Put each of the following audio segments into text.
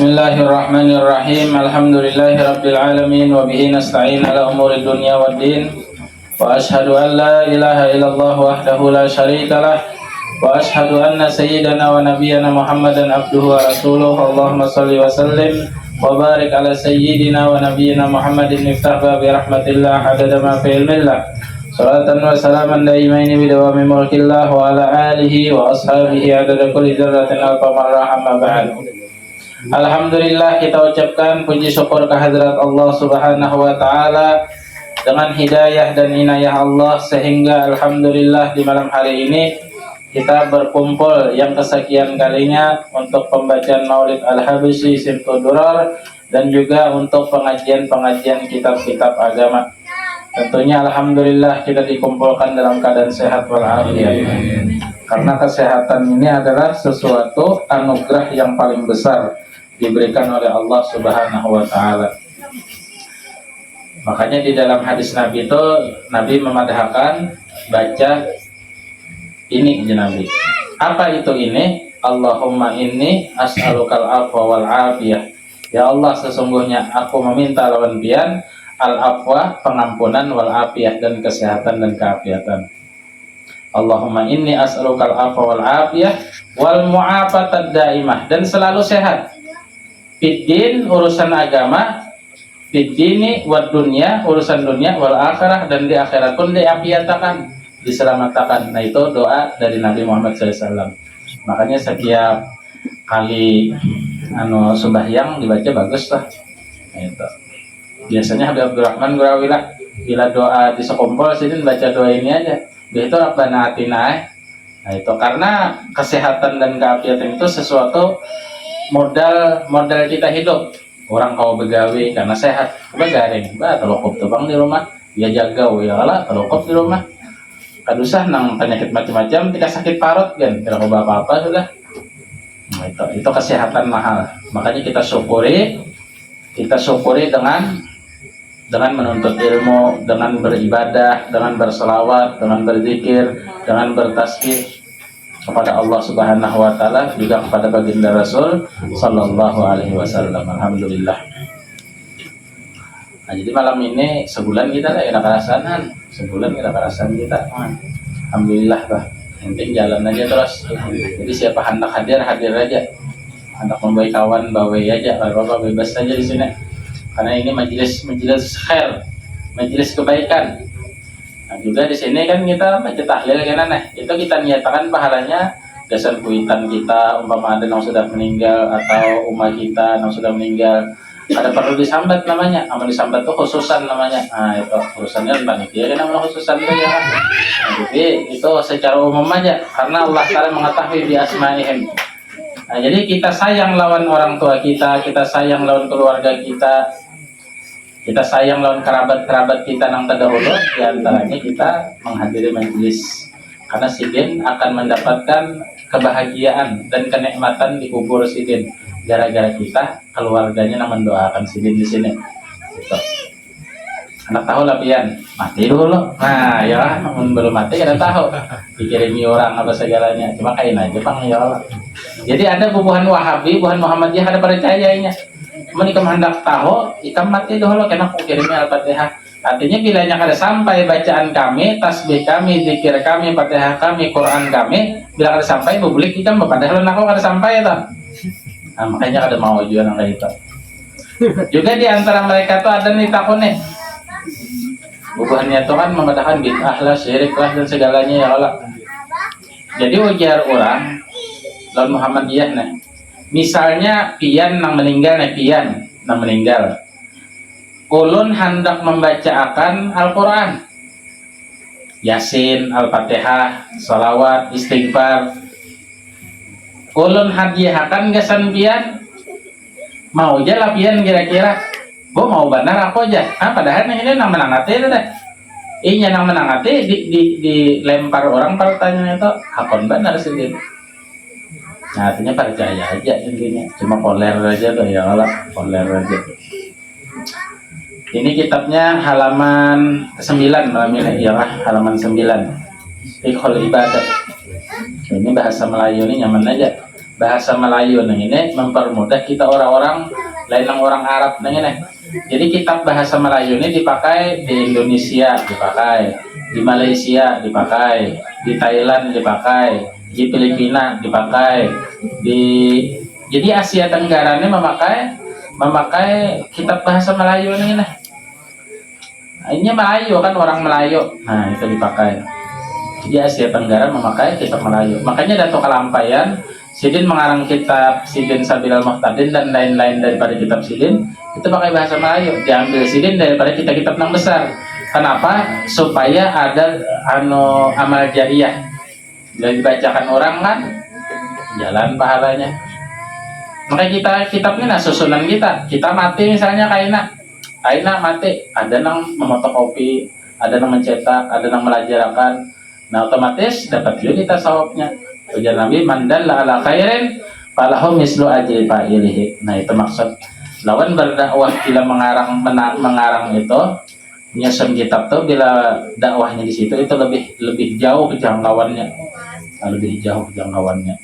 Bismillahirrahmanirrahim. Alhamdulillahirabbil alamin wa bihi nasta'in ala umuri dunya waddin. Wa asyhadu an la ilaha illallah wahdahu la syarikalah wa asyhadu anna sayyidana wa nabiyyana Muhammadan abduhu wa rasuluh. Allahumma shalli wa sallim wa barik ala sayyidina wa nabiyyina Muhammadin miftah babi rahmatillah adada ma fi ilmillah. Salatan wa salaman daimaini bidawami mulkillah wa ala alihi wa ashabihi adada kulli dzarratin alfa marrah amma ba'd. Alhamdulillah, kita ucapkan puji syukur kehadirat Allah Subhanahu wa taala dengan hidayah dan inayah Allah sehingga alhamdulillah di malam hari ini kita berkumpul yang kesekian kalinya untuk pembacaan Maulid Al-Habsyi Sibtud Durar dan juga untuk pengajian-pengajian kitab-kitab agama. Tentunya alhamdulillah kita dikumpulkan dalam keadaan sehat walafiat. Karena kesehatan ini adalah sesuatu anugerah yang paling besar diberikan oleh Allah Subhanahu wa taala. Makanya di dalam hadis Nabi itu Nabi memadahkan baca ini Nabi. Apa itu ini? Allahumma inni as'alukal afwa wal afiyah. Ya Allah, sesungguhnya aku meminta lawan pian al-afwa, pengampunan, wal afiyah, dan kesehatan dan keafiatan. Allahumma inni as'alukal afwa wal afiyah wal mu'afatad daimah, dan selalu sehat. Fiddin, urusan agama, fiddini wad dunya, urusan dunia, wal akhirah, dan di akhirat pun diafiatakan, diselamatkan. Nah, itu doa dari Nabi Muhammad SAW. Makanya setiap kali sembahyang dibaca bagus lah. Nah, itu biasanya Habib Abdurrahman Gurawi lah, bila doa di sekumpul sini baca doa ini aja. Itu Rabbana atina. Nah, itu karena kesehatan dan keafiatan itu sesuatu modal kita hidup. Orang kau begawe karena sehat, begaring, telokop tuh bang di rumah, dia jaga, ya lah telokop di rumah. Kadusah nang penyakit macam-macam, tidak sakit parut kan, tidak apa-apa sudah. Nah, itu kesehatan mahal. Makanya kita syukuri dengan menuntut ilmu, dengan beribadah, dengan berselawat, dengan berzikir, dengan bertasbih kepada Allah Subhanahu wa taala, juga kepada baginda Rasul sallallahu alaihi wasallam. Alhamdulillah. Nah, jadi malam ini sebulan kita lah kerasan kita. Alhamdulillah bah. Penting jalan aja terus. Jadi siapa hendak hadir aja. Hendak membawa kawan bawa aja, Bapak bebas saja di sini. Karena ini majelis khair, majelis kebaikan. Nah, juga di sini kan kita baca tahlil kan, itu kita niatakan pahalanya dasar kuitan kita, umpama ada yang sudah meninggal atau umat kita yang sudah meninggal, ada perlu disambat namanya. Amal disambat itu khususan namanya. Nah, itu khususannya panitia kan namanya khususan itu ya. Nah, jadi itu secara umum aja karena Allah Taala mengetahui bi asmaihim. Nah, jadi kita sayang lawan orang tua kita sayang lawan keluarga kita sayang lawan kerabat-kerabat kita yang terdahulu. Di antaranya kita menghadiri majelis, karena sidin akan mendapatkan kebahagiaan dan kenikmatan di kubur sidin gara-gara kita keluarganya yang mendoakan sidin di sini. Gitu. Anak tahu lah pian mati dulu. Nah ya, belum mati kita tahu dikirimi orang apa segalanya, cuma kain aja bang ya Allah. Jadi ada bubuhan Wahabi, bubuhan Muhammadiyah, ada percayanya. Menikam hendak tahu, ikam mati dulu karena aku kirimnya Al-Fatihah. Artinya bilanya kada sampai bacaan kami, tasbih kami, zikir kami, Fatihah kami, Quran kami, bila kada sampai publik ikam padahal aku kada sampai itu. Nah, makanya kada mau juga nang itu. Juga di antara mereka tuh ada nih takut nih. Bubuhannya itu kan memadakan bid'ah lah, syirik lah, dan segalanya ya Allah. Jadi ujar orang lawan Muhammadiyah nih. Misalnya pian nang meninggal, ulun hendak membacakan Al-Quran, Yasin, Al-Fatihah, salawat, istighfar. Ulun hadiahkan gasan pian, mau aja lah pian kira-kira. Gua mau benar aku aja. Padahal ini nang menangati itu deh. Iya nang menangati dilempar orang pertanyaan itu, hakon benar sih dia. Nah, artinya percaya aja intinya, cuma koler aja tuh ya Allah, koler aja. Ini kitabnya halaman 9 malam ini ya lah, halaman 9. Fiqhul ibadah. Ini bahasa Melayu ini nyaman aja. bahasa Melayu nang ini mempermudah kita orang-orang lain yang orang Arab nang ini. Jadi kitab bahasa Melayu ini dipakai di Indonesia, dipakai di Malaysia, dipakai di Thailand, dipakai di Filipina, dipakai di jadi Asia Tenggara ini memakai kitab bahasa Melayu ini. Ini Melayu kan orang Melayu, nah itu dipakai. Jadi Asia Tenggara memakai kitab Melayu. Makanya Dato Kalampayan Sidin mengarang kitab Sidin Sabilal Muhtadin dan lain-lain daripada kitab Sidin itu pakai bahasa Melayu, diambil Sidin daripada kitab-kitab yang besar. Kenapa? Supaya ada amal jariah. Bila dibacakan orang kan jalan pahalanya. Makanya kita kitabnya susunan kita mati misalnya kaina mati, ada yang memotokopi, ada yang mencetak, ada yang melajarakan. Nah otomatis dapat juga kita sawabnya. Ujar Nabi mandalla ala khairin falahu mislu ajri fa'ilihi. Nah itu maksud lawan berdakwah bila mengarang itu nyusun kitab tuh bila dakwahnya di situ itu lebih jauh jangkauannya,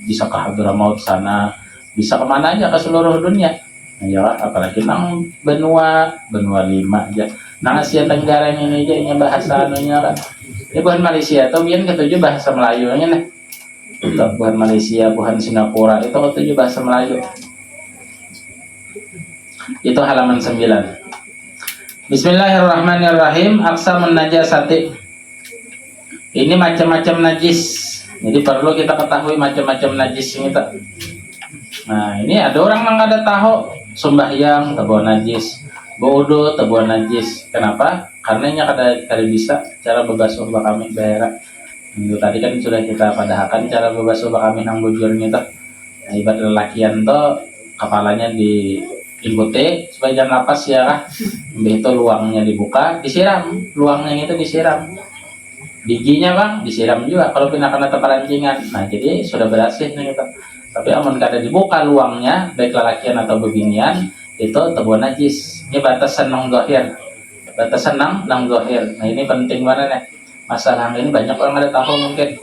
bisa ke Hadramaut sana, bisa kemana aja ke seluruh dunia. Nah, ya apalagi nang benua 5 aja. Nang Asia Tenggara ini aja ini bahasa anunya kan. Ini bukan Malaysia tuh biar ketujuh bahasa Melayunya nih. Bukan Malaysia, bukan Singapura, itu ketujuh bahasa Melayu. Itu halaman 9. Bismillahirrahmanirrahim. Aqsamun najasati. Ini macam-macam najis. Jadi perlu kita ketahui macam-macam najis ini tak. Nah, ini ada orang yang ada tahu sembahyang tabuan najis, bodoh tabuan najis. Kenapa? Karena ini kada bisa cara bebasuh kami daerah. Itu tadi kan sudah kita padahkan cara bebasuh kami nang bujurnya tuh. Nah, ibarat lelakian tuh kepalanya diikuti supaya jangan napas ya kah. Itu luangnya dibuka, disiram, luangnya itu disiram. Giginya bang disiram juga kalau pindah kena teparancingan. Nah jadi sudah berhasil nih gitu. Tapi amun kada dibuka luangnya baik lelakian atau beginian itu tebuan najis. Ini batasan nang zahir, batasan nang zahir. Nah ini penting mana nih? Masalah ini banyak orang ada tahu mungkin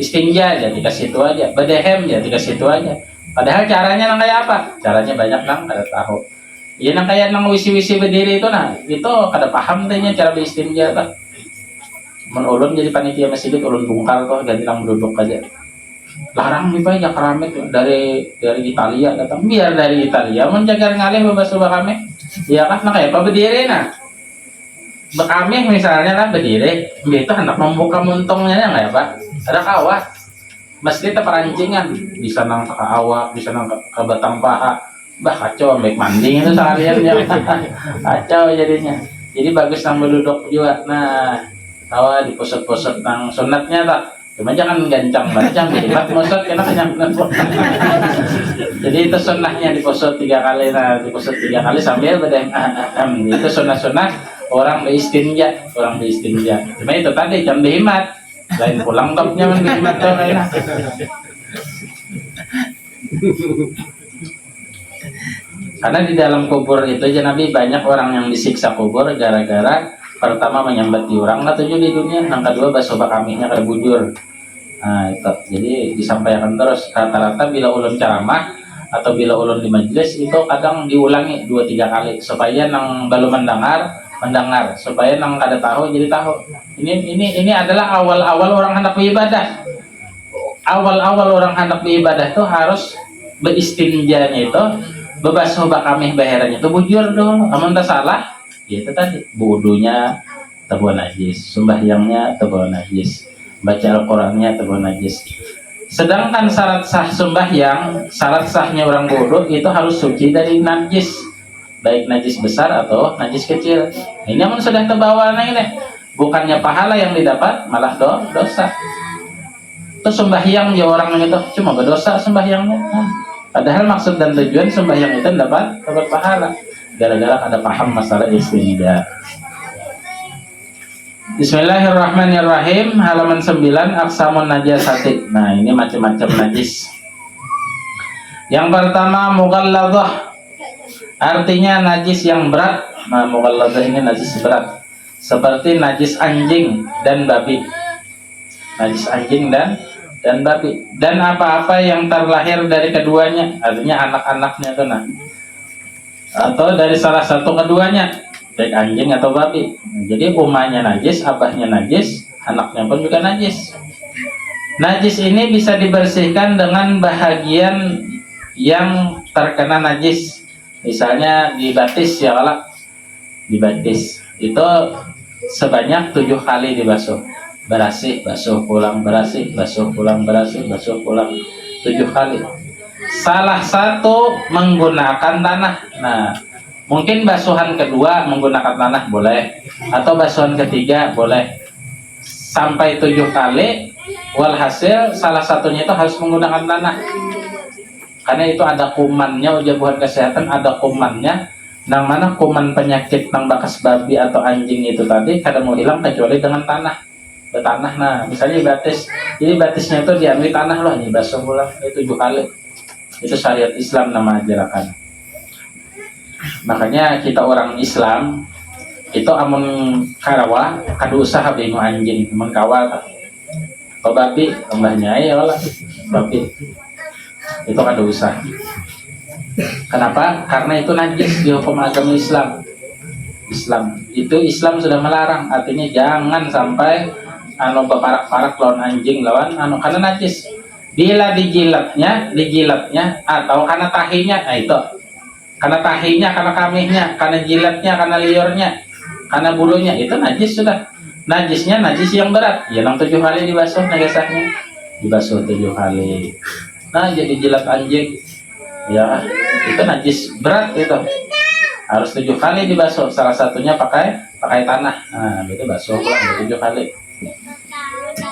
istinja aja dikasih itu aja, bedehem aja dikasih itu aja. Padahal caranya nang kayak apa? Caranya banyak nang kada tahu. Iya nang kayak nang wisi-wisi berdiri itu nah itu kada paham tehnya cara beristinja tuh. Ulun jadi panitia masjid ulun bongkar tuh ganti nang duduk aja. Larang nih pak ya keramik dari Italia datang biar dari Italia menjaga ngalih bebasuh kami. Iya kan nah kayak apa berdiri nah. Bekami misalnya lah berdiri, itu hendak membuka muntungnya ya nggak ya pak? Ada kawat, meski perancingan bisa nang ke awak, bisa nang ke batang paha, bah kacau, baik manding itu seharian ya, kacau jadinya. Jadi bagus nang berduduk juga. Nah, tawa di pusat-pusat nang sunatnya tak, cuma jangan gancang jadi mat musat kena kenyang. Jadi itu sunnahnya di pusat 3 kali, nah di pusat 3 kali sambil bedeng. Itu sunnah orang beristinja. Cuma itu tadi jangan berhemat, lain pulang topnya berhemat tuh lain. Karena di dalam kubur itu aja Nabi banyak orang yang disiksa kubur gara-gara pertama menyambat di orang lah tujuh di dunia, yang kedua basuh bakaminya kayak bujur. Nah itu jadi disampaikan terus rata-rata bila ulun ceramah atau bila ulun di majelis itu kadang diulangi 2-3 kali supaya nang belum mendengar supaya nang kada tahu jadi tahu. Ini adalah awal-awal orang hendak beribadah. Awal-awal orang hendak beribadah tuh harus beristinjanya itu bebasuh bakamih baherannya itu bujur dulu. Amun tak salah, ya itu tadi wudunya tabuan najis, sembahyangnya tabuan najis, baca Al-Qur'annya tabuan najis. Sedangkan syarat sah sembahyang, syarat sahnya orang wudu itu harus suci dari najis. Baik najis besar atau najis kecil. Ini namun sudah terbawa nah ini, bukannya pahala yang didapat, malah dosa. Itu sembahyang ya orang itu cuma berdosa sembahyangnya. Nah, padahal maksud dan tujuan sembahyang itu dapat pahala. Gara-gara ada paham masalah istinja. Bismillahirrahmanirrahim. Halaman 9 aqsamun najasati. Nah ini macam-macam najis. Yang pertama mughalladhah. Artinya najis yang berat. Nah, mughalladhah ini najis berat. Seperti najis anjing dan babi. Najis anjing dan dan babi, dan apa-apa yang terlahir dari keduanya, artinya anak-anaknya itu nah, atau dari salah satu keduanya, baik anjing atau babi. Jadi umahnya najis, abahnya najis, anaknya pun juga najis. Najis ini bisa dibersihkan dengan bahagian yang terkena najis, misalnya dibatis ya Allah, dibatis itu sebanyak 7 kali dibasuh, berasih, basuh pulang, berasih, basuh pulang, berasih, basuh pulang 7 kali. Salah satu menggunakan tanah. Nah, mungkin basuhan kedua menggunakan tanah boleh, atau basuhan ketiga boleh, sampai 7 kali. Walhasil salah satunya itu harus menggunakan tanah, karena itu ada kumannya, ujar buat kesehatan ada kumannya, nang mana kuman penyakit nang bakas babi atau anjing itu tadi kadang mau hilang kecuali dengan tanah, bertanah. Nah misalnya batis, jadi batisnya itu diambil tanah loh, ini basuh ulang 7 kali. Itu syariat Islam nama ajaran. Makanya kita orang Islam itu amun karawa kadu usaha bingung anjing teman kawal atau babi tambahnya ya lah babi itu kadu usaha. Kenapa? Karena itu najis di hukum agama Islam. Islam sudah melarang, artinya jangan sampai beparak-parak lawan anjing, lawan karena najis. Bila dijilatnya atau karena tahinya, nah itu karena tahinya, karena kamihnya, karena jilatnya, karena liurnya, karena bulunya, itu najis sudah. Najisnya najis yang berat, ya 7 kali dibasuh, nagasahnya dibasuh 7 kali. Nah jadi jilat anjing ya itu najis berat, itu harus 7 kali dibasuh, salah satunya pakai tanah. Nah itu basuh ulang 7 kali.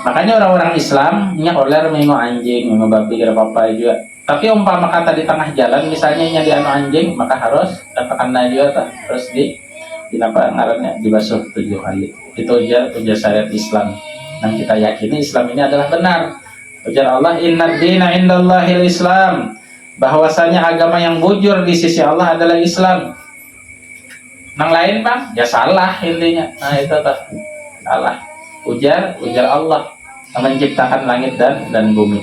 Makanya orang-orang Islam nya oler mengo anjing, mengo babi, kira apa juga. Tapi umpama kata di tengah jalan misalnya nya di anjing, maka harus katakan juga harus di apa ngarannya dibasuh 7 kali. Itu ujar syariat Islam, dan kita yakini Islam ini adalah benar. Ujar Allah, inna dina indallahil Islam, bahwasanya agama yang bujur di sisi Allah adalah Islam. Nang lain bang, ya salah intinya. Nah itu tuh salah. Ujar Allah yang menciptakan langit dan bumi.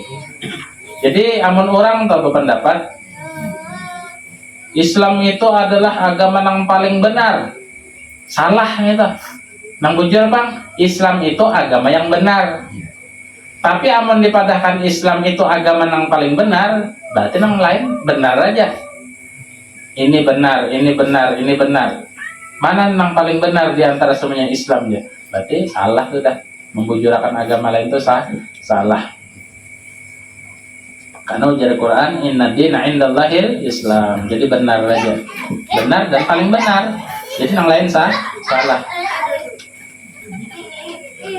Jadi amun orang tahu berpendapat Islam itu adalah agama yang paling benar, salah itu. Nang bujur bang, Islam itu agama yang benar. Tapi amun dipadahkan Islam itu agama yang paling benar, berarti yang lain benar aja. Ini benar, ini benar, ini benar. Mana yang paling benar di antara semuanya Islam ya? Berarti salah sudah. Membujurkan agama lain itu salah. Karena ujar Quran, inna dina indallahil Islam. Jadi benar aja. Benar dan paling benar. Jadi yang lain salah.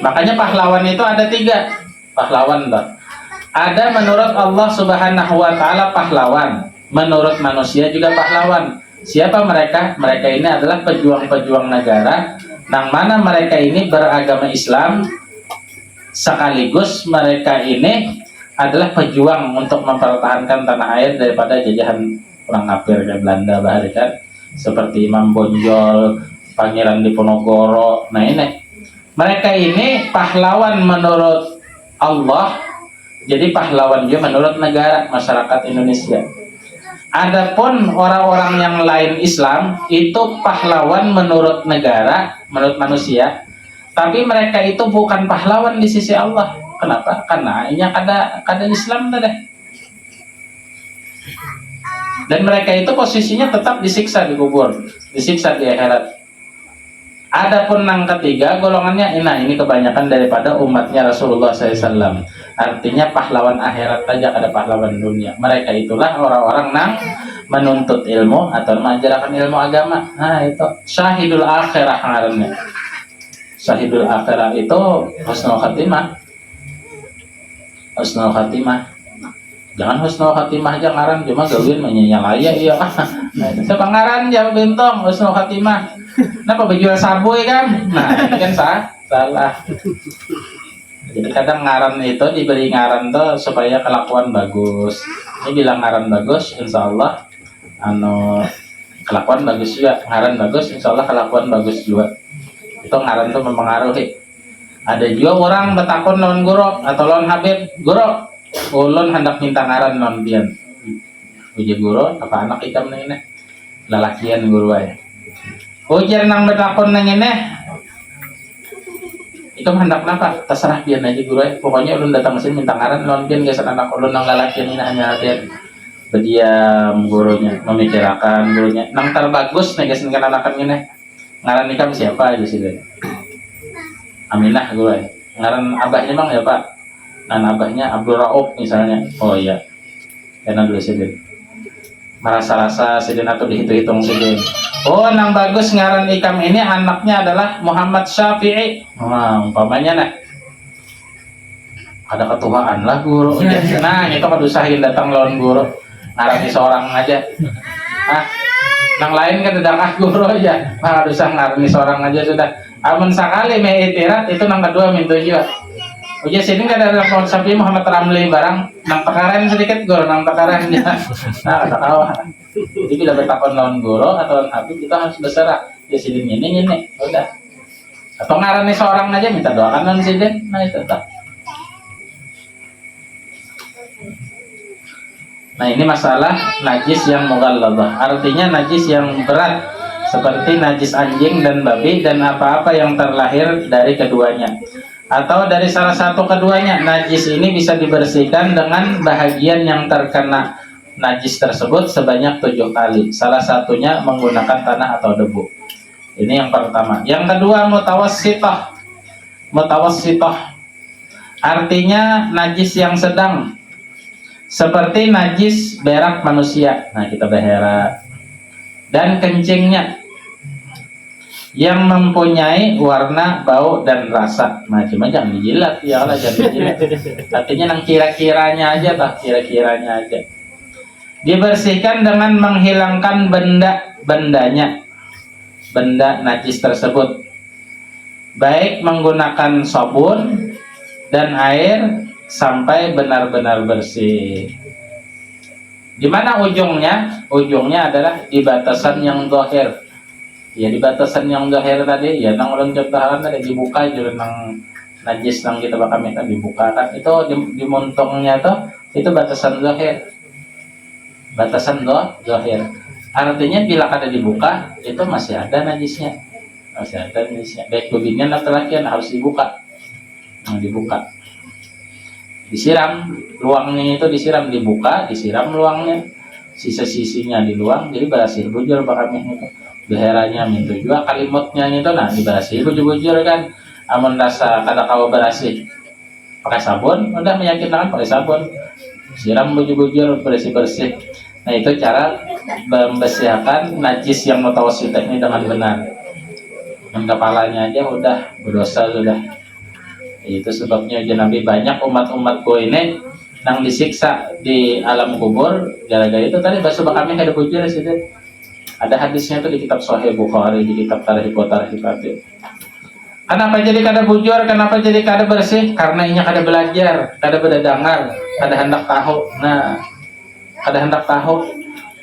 Makanya pahlawan itu ada 3. Pahlawan loh. Ada menurut Allah Subhanahu wa taala pahlawan, menurut manusia juga pahlawan. Siapa mereka? Mereka ini adalah pejuang-pejuang negara, nang mana mereka ini beragama Islam, sekaligus mereka ini adalah pejuang untuk mempertahankan tanah air daripada jajahan orang kafir kayak Belanda bahari kan, seperti Imam Bonjol, Pangeran Diponegoro. Nah ini mereka ini pahlawan menurut Allah, jadi pahlawan juga menurut negara masyarakat Indonesia. Adapun orang-orang yang lain Islam itu pahlawan menurut negara, menurut manusia, tapi mereka itu bukan pahlawan di sisi Allah. Kenapa? Karena ini ada Islam tadi. Dan mereka itu posisinya tetap disiksa di kubur, disiksa di akhirat. Adapun yang ketiga golongannya ini kebanyakan daripada umatnya Rasulullah SAW. Artinya pahlawan akhirat saja, ada pahlawan dunia. Mereka itulah orang-orang yang menuntut ilmu atau mengajarkan ilmu agama. Nah itu syahidul akhirah ngarannya. Syahidul akhirah itu husnul khatimah. Husnul khatimah. Jangan husnul khatimah aja ngaran, cuma gawin menyalaya iya. Siapa ngaran jawab bintang husnul khatimah. Kenapa berjual sabui kan? Nah ini kan salah. Jadi kadang ngaran itu diberi ngaran tuh supaya kelakuan bagus. Ini bilang ngaran bagus, insya Allah kelakuan bagus juga. Ngaran bagus, insya Allah kelakuan bagus juga. Itu ngaran tuh mempengaruhi. Ada juga orang betakon lawan guru atau lawan Habib, guru, ulun hendak minta ngaran lawan pian. Uji guru, apa anak ikam nang ini? Lalakian guru ay. Ujar nang betakon nang ini, ikam hendak napa? Terserah pian aja guru ay. Pokoknya ulun datang mesin minta ngaran lawan pian gesan anak ulun nang lalakian ini hanya pian. Berdiam gurunya, memikirkan gurunya. Nang terbagus nih gesan kan anakan ini. Ngaran ikam siapa aja sih deh. Aminah gue, ngaran abahnya bang ya pak, nan abahnya Abdul Rauf misalnya, oh iya, enak dulu sidin, merasa-rasa sidin atau dihitung-hitung sidin, oh nang bagus ngaran ikam ini anaknya adalah Muhammad Syafi'i, nah umpamanya nah, ada ketuaan lah guru, nah itu kan usahain datang lawan guru, ngaran seorang aja, ah, nang lain kan udah guru aja, nah usah ngaran seorang aja sudah. Amun sekali me itirat itu nang kedua mintu juga. Uji sini kan ada konsep Muhammad Ramli barang nang tekaran sedikit guru nang tekarannya. Nah kata kawan. Jadi bila bertakon lawan guru atau lawan Habib kita harus berserah. Ya sini ini udah. Atau ngarani seorang aja minta doakan lawan sidin. Nah itu tak. Nah ini masalah najis yang mughalladhah. Artinya najis yang berat. Seperti najis anjing dan babi dan apa-apa yang terlahir dari keduanya atau dari salah satu keduanya. Najis ini bisa dibersihkan dengan bahagian yang terkena najis tersebut sebanyak 7 kali, salah satunya menggunakan tanah atau debu. Ini yang pertama. Yang kedua mutawassithah. Mutawassithah artinya najis yang sedang, seperti najis berak manusia, nah kita berak, dan kencingnya yang mempunyai warna, bau, dan rasa. Nah cuma jangan dijilat, ya Allah jangan dijilat. Artinya yang kira-kiranya aja, kira-kiranya aja. Dibersihkan dengan menghilangkan benda-bendanya, benda najis tersebut, baik menggunakan sabun dan air sampai benar-benar bersih. Di mana ujungnya? Ujungnya adalah di batasan yang zahir. Ya di batasan yang zahir tadi, ya nang ulun contohan tadi dibuka juga nang najis nang kita bakal minta dibuka kan itu di montongnya tuh itu batasan zahir. Batasan zahir. Artinya bila kada dibuka itu masih ada najisnya. Masih ada najisnya. Baik bobinnya laki-laki harus dibuka. Nah, dibuka. Disiram luangnya itu disiram, dibuka, disiram luangnya. Sisa-sisinya diluang jadi bersih bujur bakamnya itu. Beheranya mintu juga kalimotnya itu nah dibasih bujur-bujur kan amun rasa kada kawa bersih pakai sabun udah meyakinkan pakai sabun siram bujur-bujur bersih-bersih. Nah itu cara membersihkan najis yang mutawassithah ini dengan benar. Yang kepalanya aja udah berdosa sudah. Itu sebabnya Nabi banyak umat-umat gue ini yang disiksa di alam kubur gara-gara itu tadi basuh kami kada bujur sih. Ada hadisnya tuh di kitab Sahih Bukhari, di kitab Tarikh wa Tarikh. Kenapa jadi kada bujur? Kenapa jadi kada bersih? Karena inya kada belajar, kada berdadangar, kada hendak tahu. Nah, kada hendak tahu.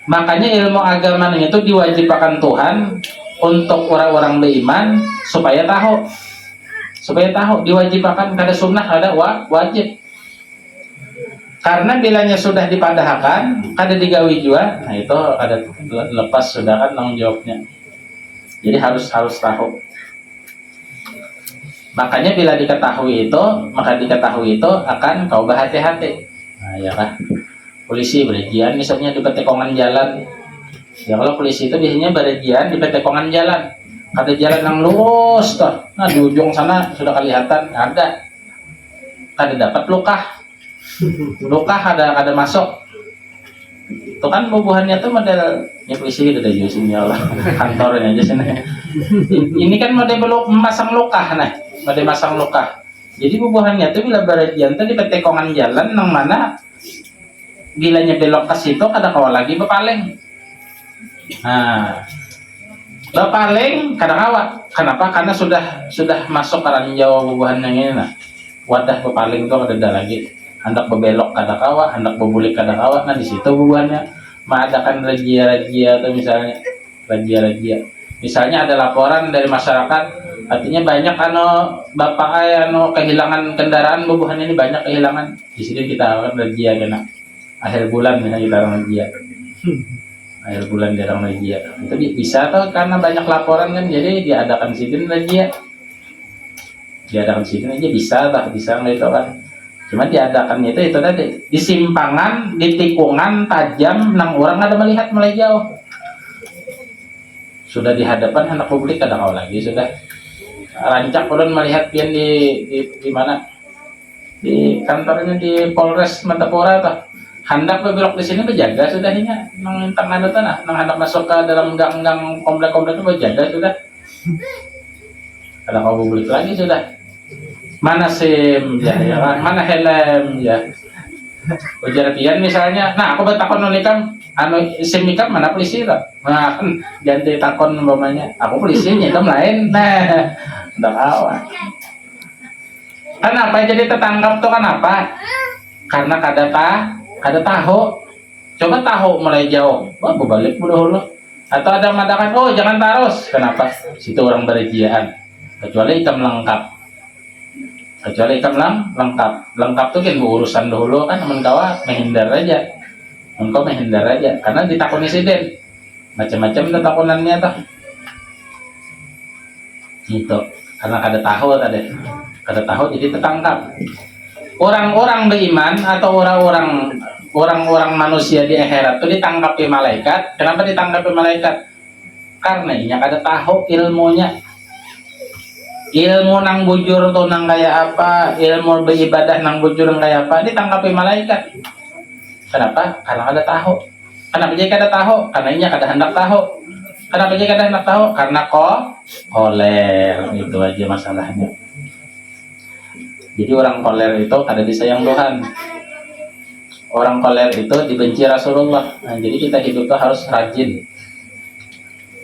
Makanya ilmu agama itu diwajibkan Tuhan untuk orang-orang beriman supaya tahu. Supaya tahu, diwajibkan kada sunnah, kada wajib. Karena bilanya sudah dipadahkan, kada digawi juga, nah itu ada lepas sudah kan tanggung jawabnya. Jadi harus tahu. Makanya bila diketahui itu, maka diketahui itu akan kau berhati-hati. Nah ya kan, polisi berejian misalnya di petekongan jalan. Ya kalau polisi itu biasanya berejian di petekongan jalan. Ada jalan yang lurus tuh, nah di ujung sana sudah kelihatan ada, kada dapat luka ada masuk. Itu kan bubuhannya tuh model ya polisi gitu deh jusinya Allah kantornya aja sini. Ini kan model memasang luka nah, model masang luka. Jadi bubuhannya tuh bila berejian tuh di petekongan jalan nang mana bilanya belok ke situ kada kawa lagi bepaling. Nah, bepaling kada kawa. Kenapa? Karena sudah masuk ke ranjau bubuhan yang ini nah. Wadah bepaling tuh kada ada lagi. Hendak berbelok kada kawa, hendak berbulik kada kawa, nah di situ bubuhannya mengadakan razia atau misalnya razia. Misalnya ada laporan dari masyarakat Artinya banyak bapak kehilangan kendaraan bubuhan ini banyak kehilangan. Di sini kita akan razia kena akhir bulan ya kita akan razia. Akhir bulan dia orang razia. Itu bisa tuh karena banyak laporan kan jadi diadakan sidin razia. Diadakan sidin aja bisa nggak itu kan. Cuma diadakannya itu tadi di simpangan, di tikungan tajam, nang orang ada melihat mulai jauh. Sudah di hadapan anak publik kadang lagi sudah rancak ulun melihat pian di mana di kantornya di Polres Mantapura tuh hendak belok di sini berjaga sudahnya nang tengah ada tanah nang hendak masuk ke dalam gang-gang komplek-komplek itu berjaga sudah kadang publik lagi sudah mana SIM ya kan mana helm ya ujar pian misalnya nah aku bertakon nulikam SIM ikam mana polisi tak nah kan ganti takon umpamanya aku polisinya ikam lain nah udah kawan. Kenapa jadi tertangkap tuh kenapa? Karena kada tahu. Coba tahu mulai jauh. Wah, balik dulu. Atau ada mengatakan, "Oh, jangan taros." Kenapa? Situ orang berijian. Kecuali ikam lengkap. Lengkap tuh kan urusan dulu kan menkawa menghindar aja. Engkau menghindar aja karena ditakuni siden. Macam-macam tuh takunannya tuh. Gitu. Karena kada tahu jadi tertangkap. Orang-orang beriman atau orang-orang manusia di akhirat itu ditangkapi malaikat. Kenapa ditangkapi malaikat? Karena ini kada tahu ilmunya. Ilmu nang bujur tuh nang kayak apa, ilmu beribadah nang bujur nang kayak apa, ditangkapi malaikat. Kenapa? Karena kada tahu. Kenapa jadi kada tahu? Karena ini kada hendak tahu. Kenapa jadi kada hendak tahu? Karena koler, itu aja masalahnya. Jadi orang koler itu kada disayang Tuhan. Orang koler itu dibenci Rasulullah. Nah, jadi kita hidup tuh harus rajin.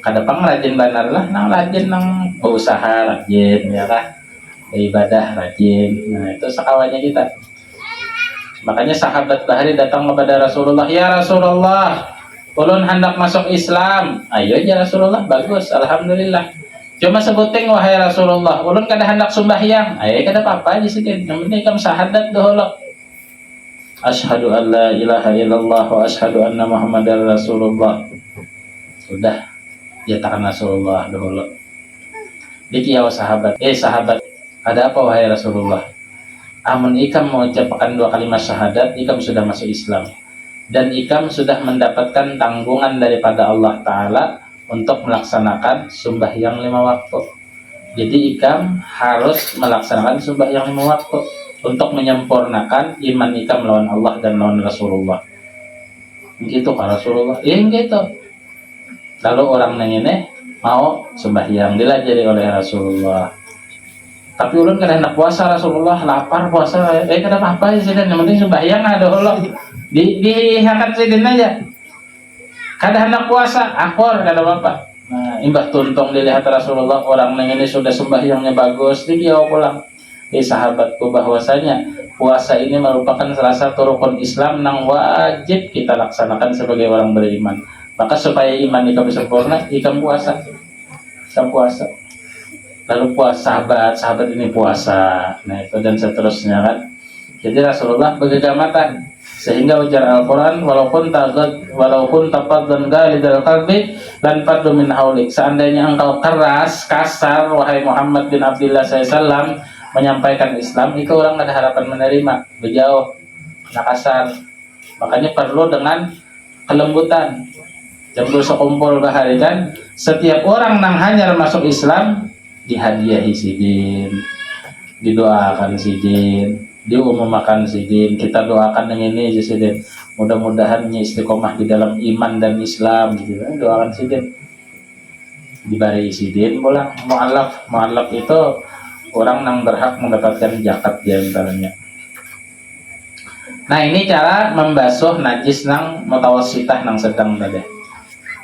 Kada rajin benar lah, nang rajin nang berusaha rajin ya kan. Beribadah rajin. Nah, itu sekawannya kita. Makanya sahabat Bahri datang kepada Rasulullah, "Ya Rasulullah, ulun hendak masuk Islam." "Ayo ya Rasulullah, bagus, alhamdulillah." Cuma sebuting wahai Rasulullah, ulun kada hendak sembahyang. "Ayo kada apa-apa aja sedikit. Yang penting kamu syahadat dahulu." "Asyhadu an la ilaha illallah wa asyhadu anna Muhammadar Rasulullah." Sudah, nyatakan Rasulullah dahulu. Dikiau sahabat, sahabat, ada apa wahai Rasulullah? Amun ikam mengucapkan 2 kalimat syahadat, ikam sudah masuk Islam. Dan ikam sudah mendapatkan tanggungan daripada Allah Ta'ala untuk melaksanakan sembahyang 5 waktu. Jadi ikam harus melaksanakan sembahyang 5 waktu untuk menyempurnakan iman ikam lawan Allah dan lawan Rasulullah. Gitu kan Rasulullah? Gitu. Lalu orang nanya mau sembahyang dilajari oleh Rasulullah. Tapi ulun kada hendak puasa Rasulullah, lapar puasa. Kada apa-apa sih dan yang penting sembahyang ada Allah. Dihakat sidin aja. Kada hendak puasa, akor kada apa-apa. Nah, imbah tuntung dilihat Rasulullah orang yang ini sudah sembahyangnya bagus, dia pulang. Sahabatku bahwasanya puasa ini merupakan salah satu rukun Islam yang wajib kita laksanakan sebagai orang beriman. Maka supaya iman kita sempurna, ikam puasa. Lalu puasa sahabat ini puasa, nah itu dan seterusnya kan. Jadi Rasulullah bergegamatan sehingga ujar Al-Quran walaupun tafaddan galidal qalbi lan faddu min haulik. Seandainya engkau keras, kasar wahai Muhammad bin Abdullah SAW menyampaikan Islam, itu orang ada harapan menerima. Berjauh, kasar. Makanya perlu dengan kelembutan. Jambul sekumpul bahari kan, setiap orang nang hanyar masuk Islam dihadiahi sidin, didoakan sidin, diumumkan sidin. Kita doakan yang ini aja sidin. Mudah-mudahan istiqomah di dalam iman dan Islam gitu. Doakan sidin. Dibari sidin pulang. Mu'allaf itu orang yang berhak mendapatkan zakat diantaranya. Nah, ini cara membasuh najis nang mutawassitah nang sedang tadi.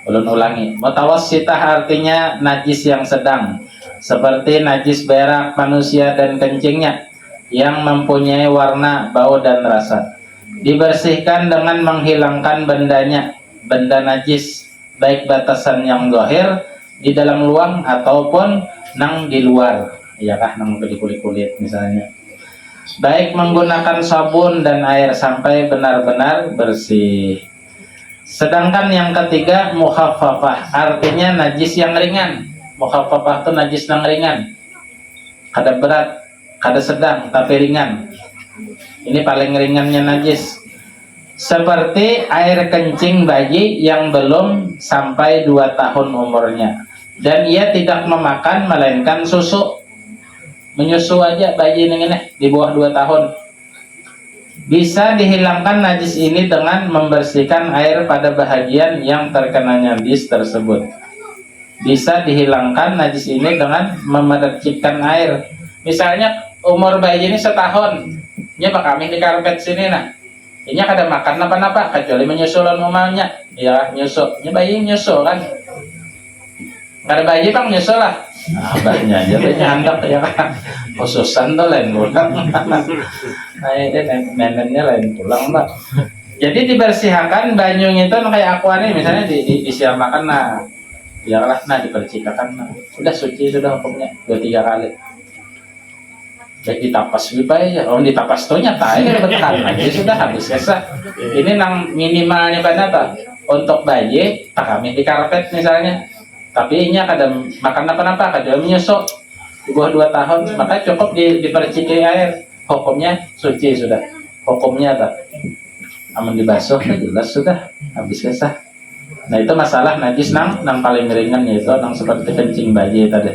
Ulun ulangi. Mutawassitah artinya najis yang sedang. Seperti najis berak manusia dan kencingnya yang mempunyai warna, bau dan rasa. Dibersihkan dengan menghilangkan benda najis, baik batasan yang zahir di dalam luang ataupun nang di luar, ya kah, nang di kulit-kulit misalnya. Baik menggunakan sabun dan air sampai benar-benar bersih. Sedangkan yang ketiga mukhaffafah, artinya najis yang ringan. Mukhaffafah itu najis yang ringan. Kada berat, kada sedang, tapi ringan. Ini paling ringannya najis. Seperti air kencing bayi yang belum sampai 2 tahun umurnya. Dan ia tidak memakan melainkan susu. Menyusu aja bayi ini di bawah 2 tahun. Bisa dihilangkan najis ini dengan membersihkan air pada bahagian yang terkena najis tersebut. Bisa dihilangkan najis ini dengan memercikkan air. Misalnya umur bayi ini setahun, ini kami di karpet sini ini kada makan apa-apa kecuali menyusulan umumnya, ya nyusu. Ini bayi nyusu kan, kada bayi bang nyusu lah. Abahnya aja tuh nyandak ya kan, khususan tuh lain pulang. Nah ini neneknya lain pulang mbak. Jadi dibersihkan banyunya itu kayak aqua nih, misalnya disiram makan biarlah dipercikakan sudah suci sudah hukumnya 2-3 kali. Baik ditapas ya, ditapas tuh nyata ya betul aja sudah habis kesah. Ini nang minimalnya pada untuk bayi tak kami di karpet misalnya. Tapi ini kada makan apa-apa, kada menyusu di bawah 2 tahun, maka cukup diperciki air, hukumnya suci sudah. Hukumnya tak aman dibasuh jelas sudah habis kesah. Nah itu masalah najis nang paling ringan, yaitu nang seperti kencing bayi tadi.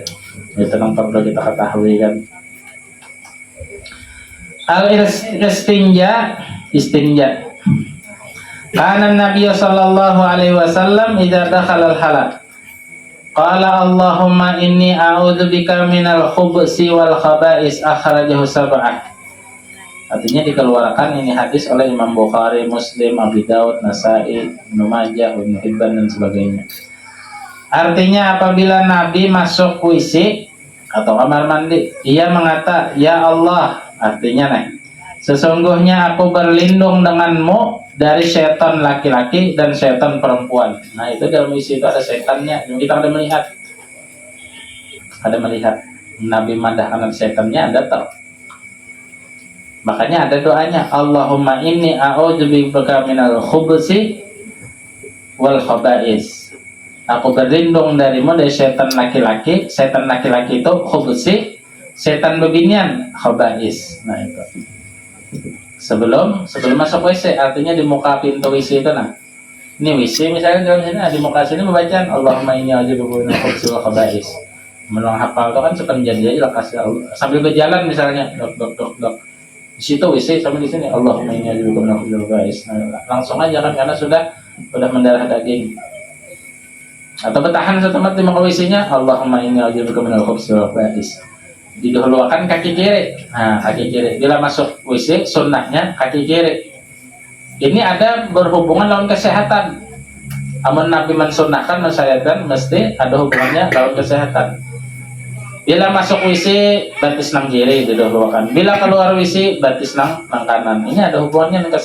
Itu nang perlu kita ketahui kan. Istinja. Kana Nabi sallallahu alaihi wasallam idza dakhala al-halal qala Allahumma inni a'udzubika minal khubuthi wal khaba'is, akhrajahu sab'ah. Artinya dikeluarkan ini hadis oleh Imam Bukhari, Muslim, Abu Daud, Nasai, Ibnu Majah, Ibnu Hibban dan sebagainya. Artinya apabila Nabi masuk WC atau kamar mandi, ia mengata, "Ya Allah," artinya sesungguhnya aku berlindung denganmu dari setan laki-laki dan setan perempuan. Nah itu dalam isi itu ada setannya yang kita ada melihat Nabi madahkan setannya ada tau. Makanya ada doanya, Allahumma inni a'udzubika minal khubuthi wal khaba'is. Aku berlindung darimu dari setan laki-laki. Setan laki-laki itu khubuthi, setan bebinian khaba'is. Nah itu sebelum masuk WC, artinya di muka pintu WC itu ini WC misalnya dalam sini, di muka sini membacaan Allahumma inni a'udzubika minal khubuthi wal khaba'is. Menolong hafal itu kan sepanjang aja lekas sambil berjalan misalnya dok. Di situ WC sampai di sini Allahumma inni a'udzubika minal khubuthi wal khaba'is. Langsung aja kan karena sudah mendarah daging. Atau bertahan setempat di muka WC-nya Allahumma inni a'udzubika minal khubuthi wal khaba'is. Didahulukan kaki kiri. Nah, kaki kiri. Bila masuk WC, sunnahnya kaki kiri. Ini ada berhubungan lawan kesehatan. Amun Nabi mensunnahkan, mensyariatkan, mesti ada hubungannya lawan kesehatan. Bila masuk WC, batis nang kiri didahulukan. Bila keluar WC, batis nang kanan. Ini ada hubungannya dengan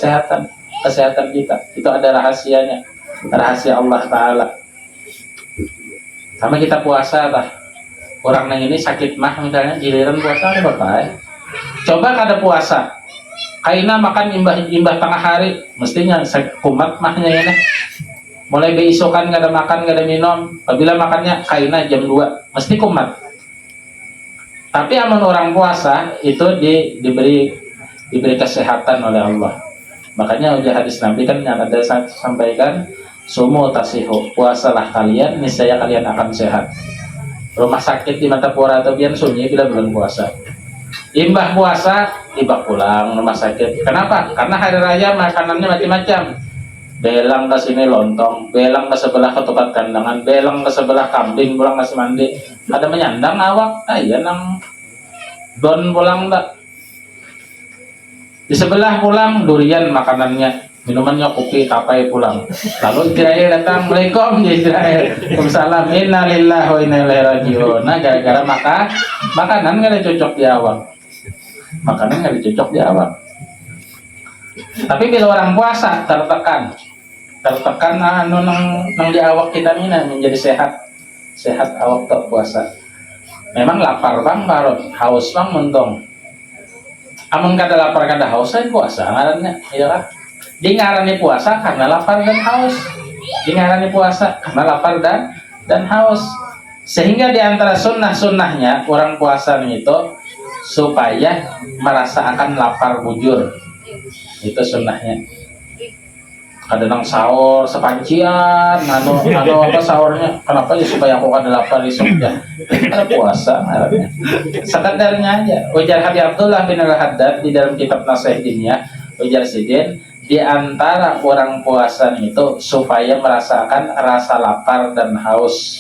kesehatan kita. Itu ada rahasianya. Rahasia Allah Ta'ala. Sama kita puasa orang yang ini sakit mah misalnya giliran puasa ada bapak coba kada puasa kaina makan imbah tengah hari mestinya kumat mahnya ini mulai beisokan kada makan kada minum apabila makannya kaina jam 2 mesti kumat. Tapi amun orang puasa itu diberi kesehatan oleh Allah. Makanya udah hadis Nabi kan yang ada sampaikan sumu tasihu, puasalah kalian niscaya kalian akan sehat. Rumah sakit di mata pura atau biar sunyi bila bulan puasa. Imbah puasa, tiba pulang rumah sakit. Kenapa? Karena hari raya makanannya macam-macam. Belang ke sini lontong, belang ke sebelah ketupat kandangan, belang ke sebelah kambing pulang nasi mandi. Ada menyandang awak, iya nang don pulang tak. Di sebelah pulang durian makanannya. Minumannya kopi tapai pulang. Lalu Israel datang, Assalamualaikum ya Israel. Waalaikumsalam. Inna lillahi wa inna ilaihi raji'un. Nah gara-gara makanan nggak ada cocok di awak. Makanan nggak ada cocok di awak. Tapi bila orang puasa tertekan nang di awak kita ini menjadi sehat awak tak puasa. memang lapar bang parut, haus bang mentong. Amun kada lapar kada haus kan puasa ngarannya, iya kan? Di ngarani puasa karena lapar dan haus. Di ngarani puasa karena lapar dan haus. Sehingga di antara sunnah-sunnahnya orang puasa itu supaya merasa akan lapar bujur. Itu sunnahnya. Kadang sahur sepancian, apa sahurnya? Kenapa ya supaya aku kada lapar di ya? Ada puasa ngarannya. Sekadarnya aja. Ujar Habib Abdullah bin Al-Haddad di dalam kitab Nasihat Diniyah, ujar Sidin, di antara orang puasa itu supaya merasakan rasa lapar dan haus.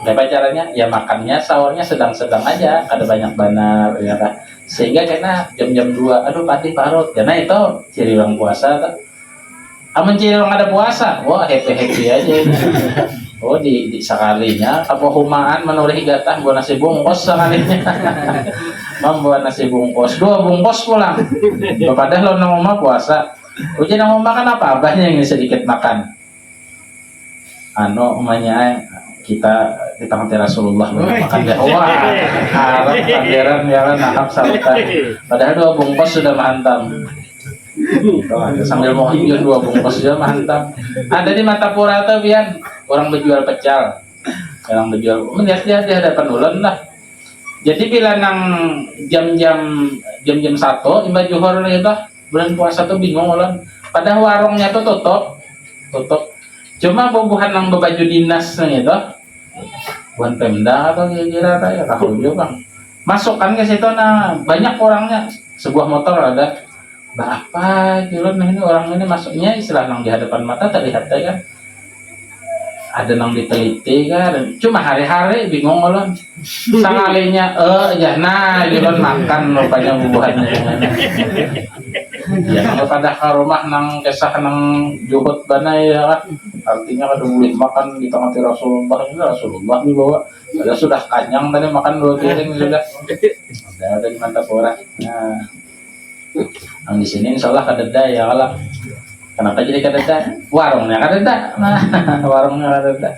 Apa caranya? Ya makannya sahurnya sedang-sedang aja, kada banyak banar ya kan. Sehingga kena jam-jam 2, aduh pati parut. Karena itu ciri orang puasa tuh. Amun ciri orang ada puasa, wah happy aja. Oh di sekalinya apa humaan menurih gatah buat nasi bungkus sekalinya. Membuat nasi bungkus 2 bungkus pulang. Padahal lo nang rumah puasa. Ujian nang rumah kan apa abahnya yang sedikit makan. Umanya kita di tangan Rasulullah makan deh. Wah, harap pangeran ya nahap salta. Padahal 2 bungkus sudah mantap. Sambil mau hijau 2 bungkus sudah mantap. Ada di Matapura tuh Bian, orang berjual pecel. Orang berjual, melihat di hadapan ulun lah. Jadi bila nang jam-jam 1 imba juhur itu bulan puasa tuh bingung ulun. Padahal warungnya tuh tutup. Cuma bubuhan nang bebaju dinas gitu. Bukan Pemda atau kira-kira ya tahu juga bang. Masukkan ke situ nah banyak orangnya, sebuah motor ada. Apa gitu nah ini orang ini masuknya istilah nang di hadapan mata terlihat ya kan. Ada nang diteliti kan. Cuma hari-hari bingung ulun. Sangalinya ya nah gitu makan rupanya bubuhannya. Ya nang pada ke rumah nang kesah nang juhud bana ya kan. Artinya kada boleh makan di tengah Rasulullah ini Rasulullah dibawa. Ada sudah kenyang tadi makan 2 piring sudah. Ada di Mantapura. Nah, yang di sini insyaallah kadeda ya Allah. Kenapa jadi kadeda? Warungnya kadeda. Nah, warungnya kadeda.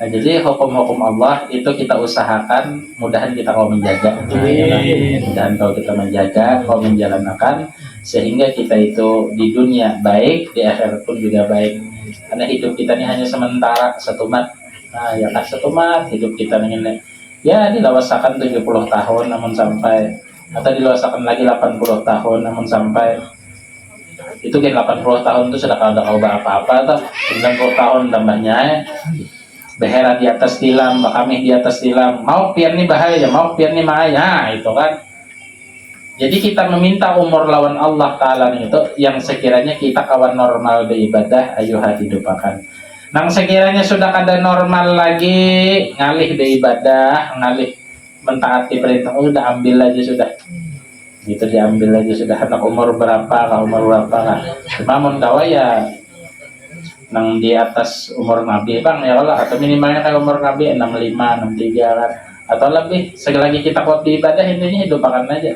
Nah, jadi hukum-hukum Allah itu kita usahakan mudahan kita kau menjaga. Mudahan kau kita menjaga, kau menjalankan sehingga kita itu di dunia baik, di akhirat pun juga baik. Karena hidup kita ini hanya sementara, setumat. Nah, ya kan setumat hidup kita ini. Ya, dilawasakan 70 tahun namun sampai atau dilawasakan lagi 80 tahun namun sampai itu kan 80 tahun itu sudah kada kau apa-apa atau 90 tahun tambahnya behera di atas tilam, kami di atas tilam, mau pian nih bahaya, mau pian nih bahaya, itu kan. Jadi kita meminta umur lawan Allah Ta'ala itu yang sekiranya kita kawan normal beribadah, ayo hidupakan. Nang sekiranya sudah kada normal lagi, ngalih beribadah, ngalih mentaati perintah, udah ambil aja sudah. Gitu diambil aja sudah, anak umur berapa, umur berapa kan. Cuma mun kawa ya nang di atas umur Nabi bang ya Allah, atau minimalnya kayak umur Nabi 65, 63 kan, atau lebih. Sekali lagi kita kuat di ibadah intinya hidupakan aja,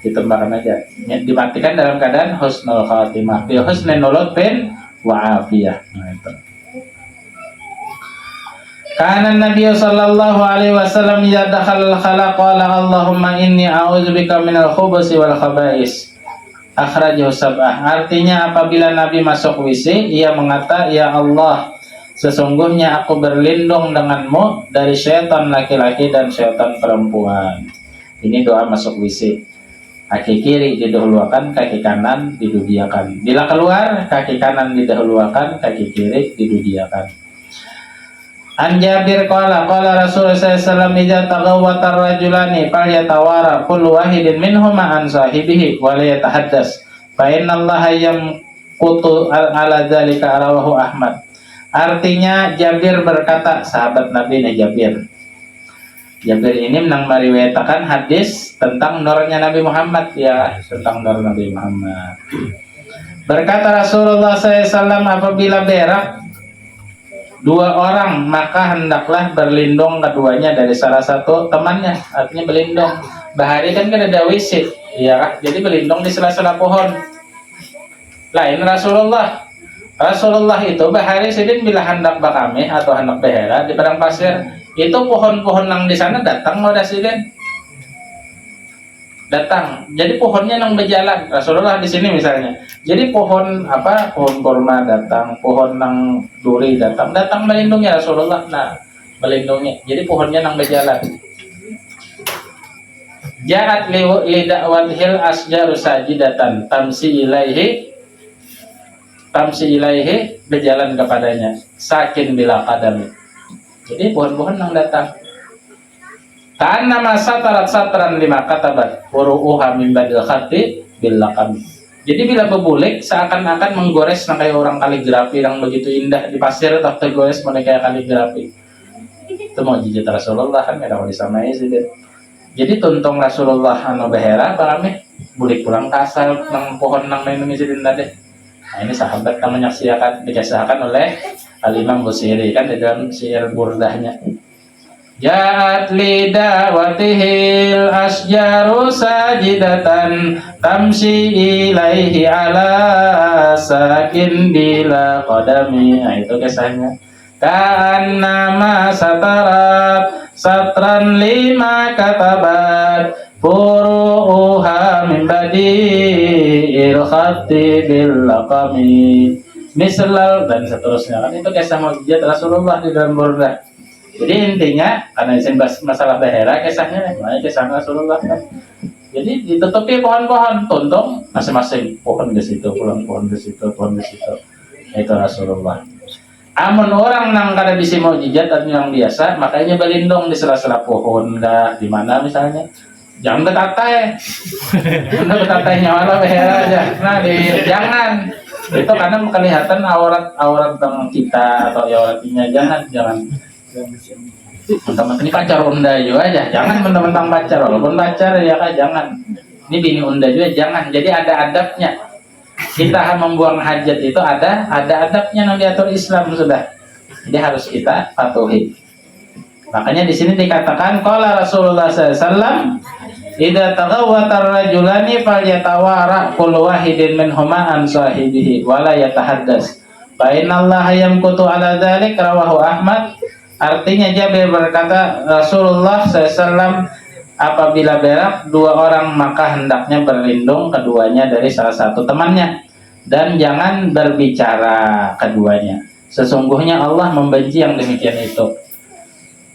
ditembakkan aja, dimatikan dalam keadaan husnul khatimah, bi husnul nulubin wa afiyah. Nah itu. Karena Nabi sallallahu alaihi wasallam idza dakhala al-khala qala Allahumma inni a'udzubika minal khubuthi wal khaba'is. Akhrajahu sab'ah. Artinya apabila Nabi masuk WC, ia mengata, ya Allah, sesungguhnya aku berlindung denganmu dari syaitan laki-laki dan syaitan perempuan. Ini doa masuk WC. Kaki kiri didahulukan, kaki kanan didudiakan. Bila keluar, kaki kanan didahulukan, kaki kiri didudiakan. An Jabir qala Rasulullah sallallahu alaihi wasallam idza taghawwata ar-rajulani falyatawara kullu wahidin minhuma an sahibihi wa la yatahaddas fa innallaha yamqutu ala dzalika rawahu Ahmad. Artinya Jabir berkata, sahabat Nabi Jabir ini menang meriwayatkan hadis tentang nurnya Nabi Muhammad ya, tentang nur Nabi Muhammad. Berkata Rasulullah SAW, apabila berak 2 orang maka hendaklah berlindung keduanya dari salah satu temannya. Artinya berlindung. Bahari kan ada WC, ya, jadi berlindung di sela-sela pohon. Lain Rasulullah itu bahari sidin bila hendak bakame atau hendak behera di padang pasir, Itu pohon-pohon yang di sana datang udah sih kan? Datang. Jadi pohonnya yang berjalan. Rasulullah di sini misalnya. Jadi pohon apa? Pohon kurma datang, pohon yang duri datang, melindungi Rasulullah. Nah, melindungi. Jadi pohonnya yang berjalan. Ja'at li da'watil asjaru sajidatan tamsi ilaihi berjalan kepadanya sakin bila qadami. Jadi pohon-pohon yang datang. Karena masa satran lima katabat furu'uha min badil khati bil laqam. Jadi bila bebulik seakan-akan menggores kayak orang kaligrafi yang begitu indah di pasir atau tergores kayak kaligrafi. Itu mukjizat Rasulullah kan ada disamai sih. Jadi tuntung Rasulullah anu behera barame bulik pulang ke asal nang pohon nang Indonesia tadi. Nah ini sahabat yang menyaksikan dikasihkan oleh Al-Imam Busiri kan di dalam syair burdahnya. Ja'at li da'watihil asjaru sajidatan tamsi ilaihi ala sakin bila qadami. Nah itu kisahnya. Ka'annama satran lima katabat furu'uha min badi'il khatti bil laqami mislal dan seterusnya. Kan itu kisah mukjizat Rasulullah di dalam burdah. Jadi intinya karena izin masalah bahera kisahnya, makanya kisah Rasulullah kan. Jadi ditutupi pohon-pohon, tuntung masing-masing pohon di situ, pohon di situ, pohon di situ. Itu Rasulullah. Amun orang nang kada bisa mukjizat atau yang biasa, makanya berlindung di sela-sela pohon dah di mana misalnya. Jangan betatai. Anda betatai nyawala bahera aja. Nah, jangan. Itu karena kelihatan aurat tentang kita atau auratnya jangan. Teman-teman ini pacar unda juga aja, jangan mentang-mentang pacar, walaupun pacar ya kan jangan. Ini bini unda juga jangan. Jadi ada adabnya. Kita membuang hajat itu ada adabnya yang diatur Islam sudah. Jadi harus kita patuhi. Makanya di sini dikatakan qala Rasulullah SAW, idza taghawwata ar-rajulani falyatawara kullu wahidin minhuma an sahibihi wa la yatahaddas. Fa innallaha yamkutu ala dzalik rawahu Ahmad. Artinya Jabir berkata Rasulullah SAW apabila berak dua orang maka hendaknya berlindung keduanya dari salah satu temannya dan jangan berbicara keduanya. Sesungguhnya Allah membenci yang demikian itu.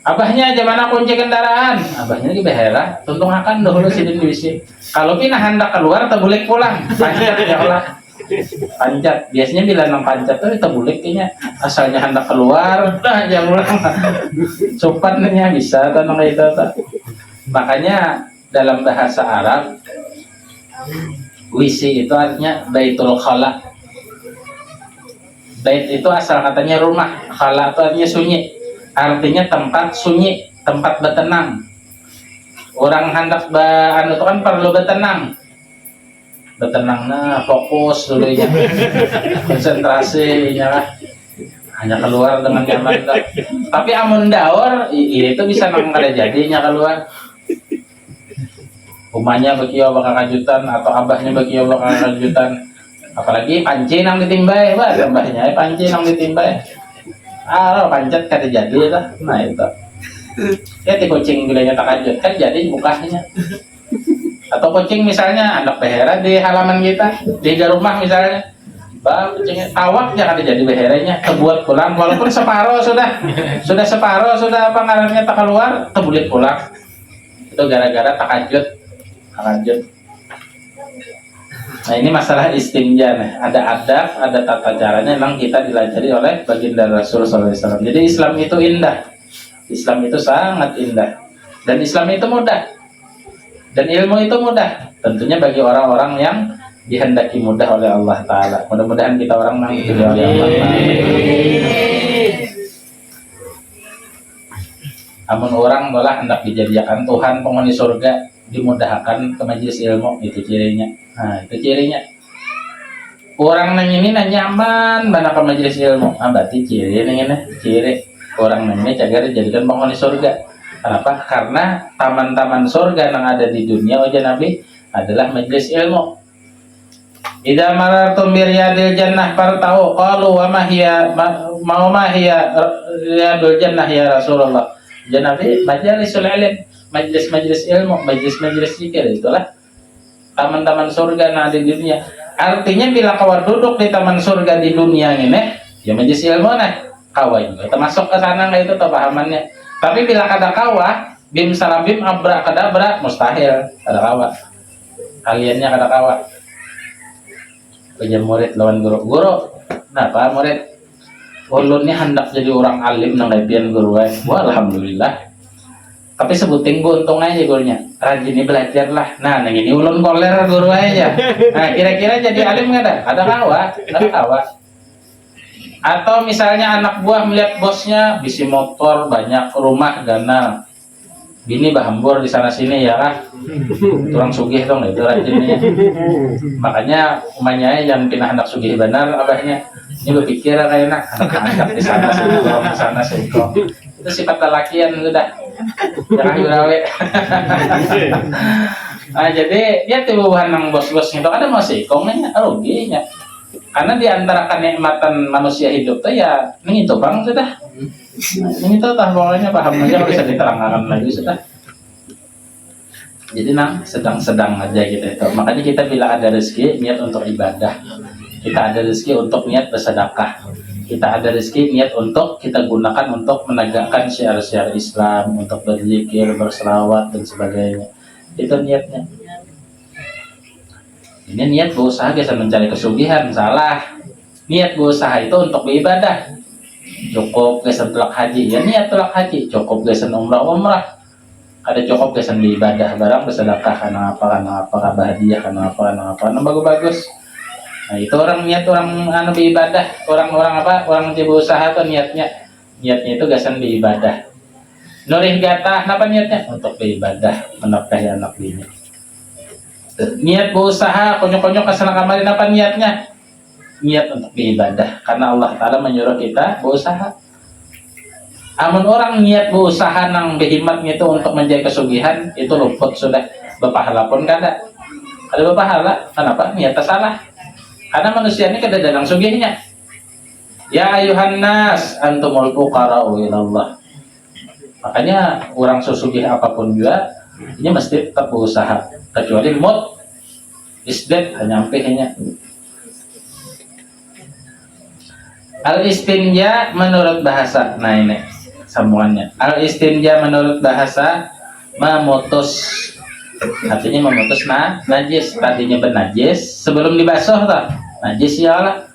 Abahnya aja mana kunci kendaraan? Abahnya lagi behera, tuntung akan dahulu sidin diisi. Kalau pindah hendak keluar terbulik pulang. Panjat ya Allah. Panjat. Biasanya bila nang panjat tuh terbulik kayaknya asalnya hendak keluar, dah jangan pulang. Sopannya bisa tanong itu. Makanya dalam bahasa Arab wisi itu artinya baitul khala. Bait itu asal katanya rumah, khala itu artinya sunyi. Artinya tempat sunyi, tempat bertenang. Orang hendak anu itu kan perlu bertenang. Bertenang nah fokus dulu ya. Konsentrasi ya. Hanya keluar dengan nyaman. Tapi amun daur itu bisa nang kada jadinya keluar. Umanya bekieu bakal kajutan atau abahnya bekieu bakal kajutan. Apalagi panci nang ditimbay, bah tambahnya panci nang ditimbay. Panjat kada jadi lah. Nah itu. Ya ti kucing bilanya tak kajut kan jadi bukanya. Atau kucing misalnya anak behera di halaman kita, di rumah misalnya. Bang kucingnya tawak jangan jadi beheranya, terbuat pulang walaupun separuh sudah separuh sudah apa ngarannya tak keluar, terbulit pulang. Itu gara-gara tak kajut. Nah ini masalah istinja nih. Ada adab, ada tata caranya memang kita dilajari oleh baginda Rasul SAW. Jadi Islam itu indah, Islam itu sangat indah, dan Islam itu mudah, dan ilmu itu mudah. Tentunya bagi orang-orang yang dihendaki mudah oleh Allah Taala. Mudah-mudahan kita orang yang dipilih oleh Allah Taala. Amun orang malah hendak dijadikan Tuhan penghuni surga, dimudahkan ke majelis ilmu, itu cirinya. Nah itu cirinya. Orang nanya ini nyaman mana ke majelis ilmu, berarti ciri orang nanya cagar dijadikan penghuni surga. Kenapa? Karena taman-taman surga yang ada di dunia wajah Nabi adalah majelis ilmu. Idza marartum bi riyadil jannah fartau qalu wa ma hiya riyadul jannah ya Rasulullah. Jadi majalisul ilm, majelis-majelis ilmu, majelis-majelis zikir, itulah taman-taman surga nah di dunia. Artinya bila kau duduk di taman surga di dunia ini, ya majelis ilmu nah, kau juga termasuk ke sana nggak itu tuh pahamannya. Tapi bila kada kawa, bim salabim abra kadabra mustahil kada kawa. Kaliannya kada kawa. Kerja murid lawan guru. Nah, pak murid, ulunnya hendak jadi orang alim nang gajian guru. Wah, alhamdulillah. Tapi sebutin gue untung aja gurunya, rajin belajar lah. Nah, ini ulun koler guru aja. Nah, kira-kira jadi alim nggak ada? Ada kawa. Atau misalnya anak buah melihat bosnya bisi motor banyak, rumah ganal, bini bahambur di sana sini ya kah? Turang sugih dong itu rajinnya. Makanya umanya yang pindah anak sugih benar abahnya. Ini berpikir kayak anak di sana sini, di sana sini. Itu sifat lelakian sudah. Jangan jurawe. Nah, jadi dia tubuhan nang bos-bos itu ada masih kongnya ruginya. Karena di antara kenikmatan manusia hidup tuh ya ini itu bang sudah. Ini tuh pokoknya paham aja bisa diterangkan lagi sudah. Jadi nang sedang-sedang aja gitu itu. Makanya kita bila ada rezeki niat untuk ibadah. Kita ada rezeki untuk niat bersedekah. Kita ada rezeki niat untuk kita gunakan untuk menegakkan syiar-syiar Islam, untuk berzikir, berselawat dan sebagainya. Itu niatnya. Ini niat berusaha biasa mencari kesugihan, salah. Niat berusaha itu untuk beribadah. Cukup gesan tulak haji, ya niat tulak haji. Cukup gesan umrah. Ada cukup gesan beribadah, barang bersedekah karena apa, bahagia karena apa, bagus-bagus. Nah itu orang niat orang beribadah, orang berusaha tuh niatnya itu gasan beribadah. Nurih gatah, apa niatnya? Untuk beribadah, menafkahi anak bini. Niat berusaha, konyol-konyol kesana kemarin apa niatnya? Niat untuk beribadah, karena Allah Ta'ala menyuruh kita berusaha. Amun orang niat berusaha nang behimatnya itu untuk menjaga kesugihan, itu luput sudah, berpahala pun kada. Ada berpahala, kenapa? Niatnya salah. Karena manusia ini kadang-kadang sugihnya. Ya ayuhan nas antumul fuqara'u ilallah. Makanya orang sesugih apapun juga ini mesti tetap berusaha. Kecuali mut isdet hanya ampihnya. Al-istinja menurut bahasa. Nah ini sambungannya. Al-istinja menurut bahasa memutus. Artinya memutus najis. Tadinya bernajis sebelum dibasuh tak? Najis ya Allah.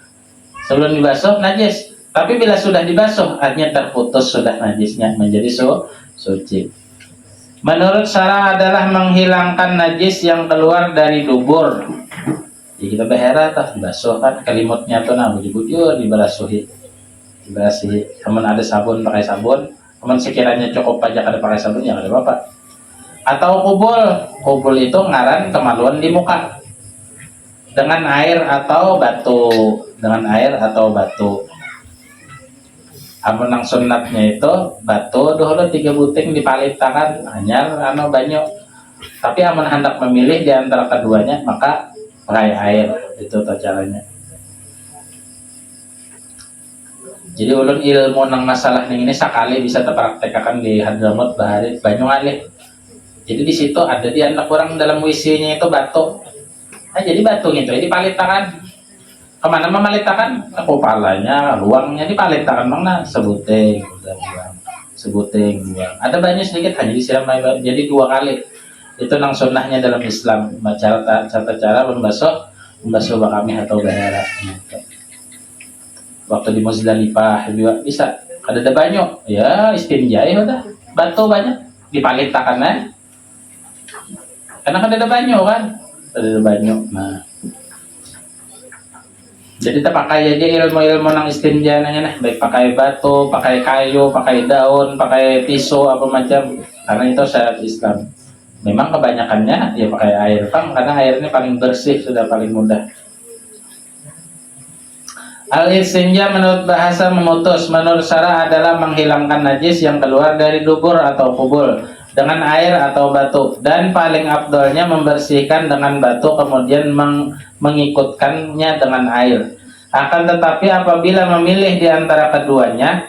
Sebelum dibasuh najis. Tapi bila sudah dibasuh artinya terputus sudah najisnya menjadi suci. Menurut syara adalah menghilangkan najis yang keluar dari dubur. Jadi kita berhera tak dibasuh kan kelimutnya tuh nah bujur dibasuhi. Teman ada sabun pakai sabun. Teman sekiranya cukup pajak ada pakai sabun ya ada apa. Atau kubul itu ngaran kemaluan di muka dengan air atau batu. Amun nang sunatnya itu batu dulu 3 buting dipalit tangan anyar banyu. Tapi amun hendak memilih di antara keduanya maka pakai air, itu caranya. Jadi ulun ilmu nang masalah ini sekali bisa terpraktekkan di Hadramut Bahari Banyuwangi. Jadi di situ ada di anak orang dalam WC-nya itu batu. Nah jadi batu itu dipalit tangan. Kemana memalit tangan? Ke kepalanya, luangnya dipalit tangan mana? Sebuting, buang. Ada banyak sedikit hanya disiram air. Jadi 2 kali. Itu nang sunnahnya dalam Islam. Cara membasuh bakami atau bahara. Waktu di Muzdalifah juga bisa. Ada banyak. Ya istinja ya udah. Batu banyak dipalit tangannya. Karena kan ada banyak kan. Ada banyak. Nah. Jadi kita pakai aja ilmu-ilmu nang istinja nanya baik pakai batu, pakai kayu, pakai daun, pakai tisu apa macam. Karena itu syariat Islam. Memang kebanyakannya ya pakai air pang karena airnya paling bersih sudah paling mudah. Al-istinja menurut bahasa memutus, menurut syara adalah menghilangkan najis yang keluar dari dubur atau kubul dengan air atau batu, dan paling afdolnya membersihkan dengan batu kemudian mengikutkannya dengan air. Akan tetapi apabila memilih di antara keduanya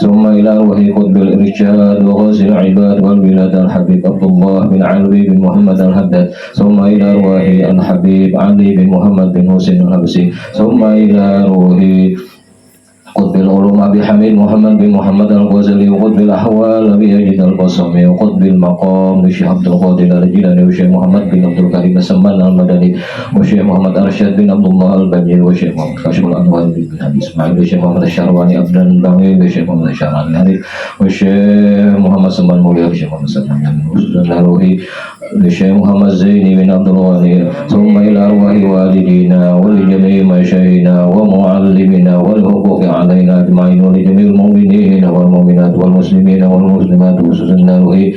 ثم إلى روح قطب الإرشاد وغوث العباد والبلاد الحبيب عبد الله بن علوي بن محمد الحداد ثم إلى روح الحبيب علي بن محمد بن حسين الحبسي ثم إلى روح قطب العلوم أبي حميد محمد بن محمد الغزالي وقطب الأحوال أبي يزيد البصري وقطب المقام لشيخ عبد القادر الجيلاني وشيخ محمد بن عبد الكريم السمان المدني وشيخ محمد أرشد بن عبد الله البجيل وشيخ محمد كاشف الأنوار بن أبي إسماعيل وشيخ محمد الشهرواني عبد البغي وشيخ محمد الشهراني الحريف وشيخ محمد سلمان مولي وشيخ محمد سلمان النروي لشيخ محمد زيني بن عبد الغني ثم إلى أرواح والدينا ولجميع مشايخنا ومعلمنا والحقوق علينا أجمعين ولجميع المؤمنين والمؤمنات والمسلمين والمسلمات خصوصا النروي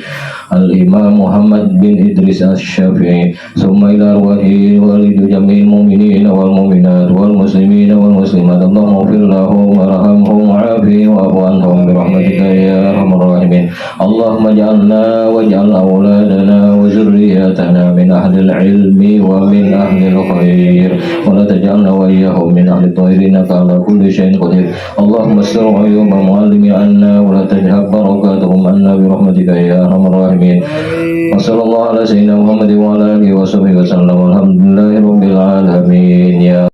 الإمام محمد بن إدريس الشافعي ثم إلى أرواح والد جميع المؤمنين والمؤمنات والمسلمين والمسلمات اللهم اغفر لهم وارحمهم وعافهم واعف عنهم برحمتك يا أرحم الراحمين اللهم اجعلنا واجعل أولادنا وذرياتنا من أهل العلم ومن أهل الخير ولا تجعلنا وإياهم من أهل الطير إنك على كل شيء قدير اللهم استر عيوب معلمي عنا ولا تجهب بركاتهم عنا برحمتك يا أرحم الراحمين وصلى الله على سيدنا محمد وعلى آله وصحبه وسلم والحمد لله رب العالمين يا